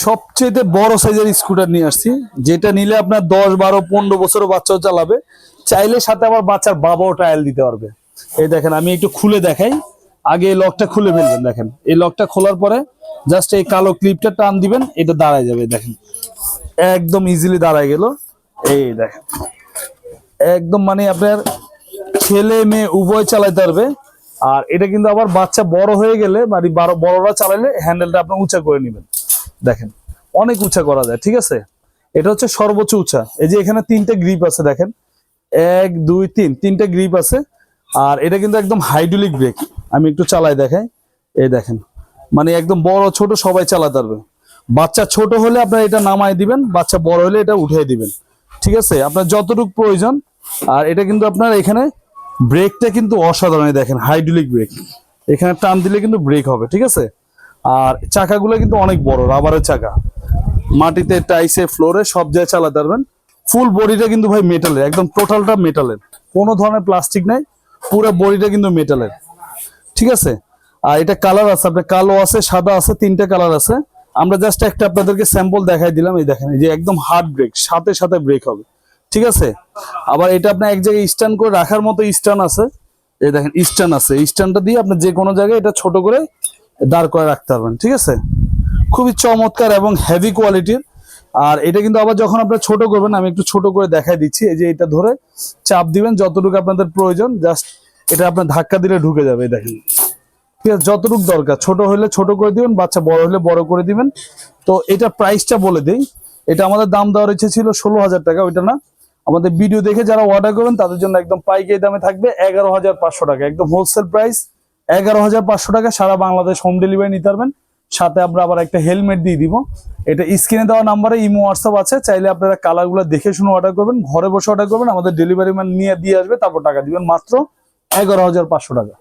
সবচেয়ে বড় সাইজের স্কুটার নিয়ে আসছি, যেটা নিলে আপনার 10, 12, 15 বছরও বাচ্চাও চালাবে, চাইলে সাথে আবার বাচ্চার বাবাও ট্রায়াল দিতে পারবে। এই দেখেন আমি একটু খুলে দেখাই। আগে এই লকটা খুলে ফেলবেন, দেখেন এই লকটা খোলার পরে জাস্ট এই কালো ক্লিপটা টান দিবেন, এটা দাঁড়ায় যাবে। দেখেন একদম ইজিলি দাঁড়ায় গেল। এই দেখেন একদম মানে আপনার ছেলে মেয়ে উভয় চালাতে পারবে। আর এটা কিন্তু আবার বাচ্চা বড় হয়ে গেলে মানে বড়রা চালালে হ্যান্ডেলটা আপনি উঁচা করে নেবেন। দেখেন অনেক উঁচা করা যায়, ঠিক আছে। এটা হচ্ছে সর্বোচ্চ উঁচা। এই যে এখানে 3টে গ্রিপ আছে, দেখেন 1 2 3 3টে গ্রিপ আছে। আর এটা কিন্তু একদম হাইড্রোলিক ব্রেক। আমি একটু চালাই দেখাই। এই দেখেন মানে একদম বড় ছোট সবাই চালাতে পারবে। বাচ্চা ছোট হলে আপনার এটা নামায় দিবেন, বাচ্চা বড় হলে এটা উঠিয়ে দিবেন, ঠিক আছে, আপনার যতটুকু প্রয়োজন। আর এটা কিন্তু আপনার এখানে ব্রেকটা কিন্তু অসাধারণ। দেখেন হাইড্রোলিক ব্রেক, এখানে টান দিলে কিন্তু ব্রেক হবে, ঠিক আছে। আর চাকাগুলো কিন্তু অনেক বড়, রাবারের চাকা। মাটিতে টাইসে ফ্লোরে সব জায়গায় চালাতে পারবেন। ফুল বডিটা কিন্তু ভাই মেটালের, একদম টোটালটা মেটালের, কোনো ধরনের প্লাস্টিক নাই, পুরো বডিটা কিন্তু মেটালের, ঠিক আছে। আর এটা কালার আছে, আপনার কালো আছে, সাদা আছে, 3টে কালার আছে। আমরা জাস্ট একটা আপনাদেরকে স্যাম্পল দেখাই দিলাম। এই দেখেন এই যে একদম হার্ড ব্রেক, সাথে সাথে ব্রেক হবে, ঠিক আছে। আবার এটা আপনার এক জায়গায় স্ট্যান্ড করে রাখার মতো স্ট্যান্ড আছে। এই দেখেন স্ট্যান্ড আছে, স্ট্যান্ডটা দিয়ে আপনি যে কোনো জায়গায় এটা ছোট করে দাঁড় করে রাখতে পারবেন, ঠিক আছে। খুবই চমৎকার এবং হেভি কোয়ালিটির। আর এটা কিন্তু আবার যখন আপনারা ছোট করবেন, আমি একটু ছোট করে দেখাই দিচ্ছি। এই যে এটা ধরে চাপ দিবেন যতটুকু আপনাদের প্রয়োজন, জাস্ট এটা আপনার ধাক্কা দিলে ঢুকে যাবে। দেখেন ঠিক আছে, যতটুকু দরকার, ছোট হলে ছোট করে দিবেন, বাচ্চা বড় হলে বড় করে দিবেন। তো এটা প্রাইসটা বলে দেই। এটা আমাদের দাম দেওয়ার ইচ্ছে ছিল 16,000 টাকা, ওইটা না। আমাদের ভিডিও দেখে যারা অর্ডার করবেন তাদের জন্য একদম পাইকারি দামে থাকবে 11,500 টাকা, একদম হোলসেল প্রাইস 11,500 টাকা। সারা বাংলাদেশ হোম ডেলিভারি নিতে পারবেন। সাথে আমরা আবার একটা হেলমেট দিয়ে দিব। এটা স্ক্রিনে দেওয়া নাম্বারে ইমো হোয়াটসঅ্যাপ আছে, চাইলে আপনারা কালারগুলো দেখে শুনে অর্ডার করবেন, ঘরে বসে অর্ডার করবেন, আমাদের ডেলিভারি ম্যান নিয়ে দিয়ে আসবে, তারপর টাকা দিবেন মাত্র 11,500 টাকা।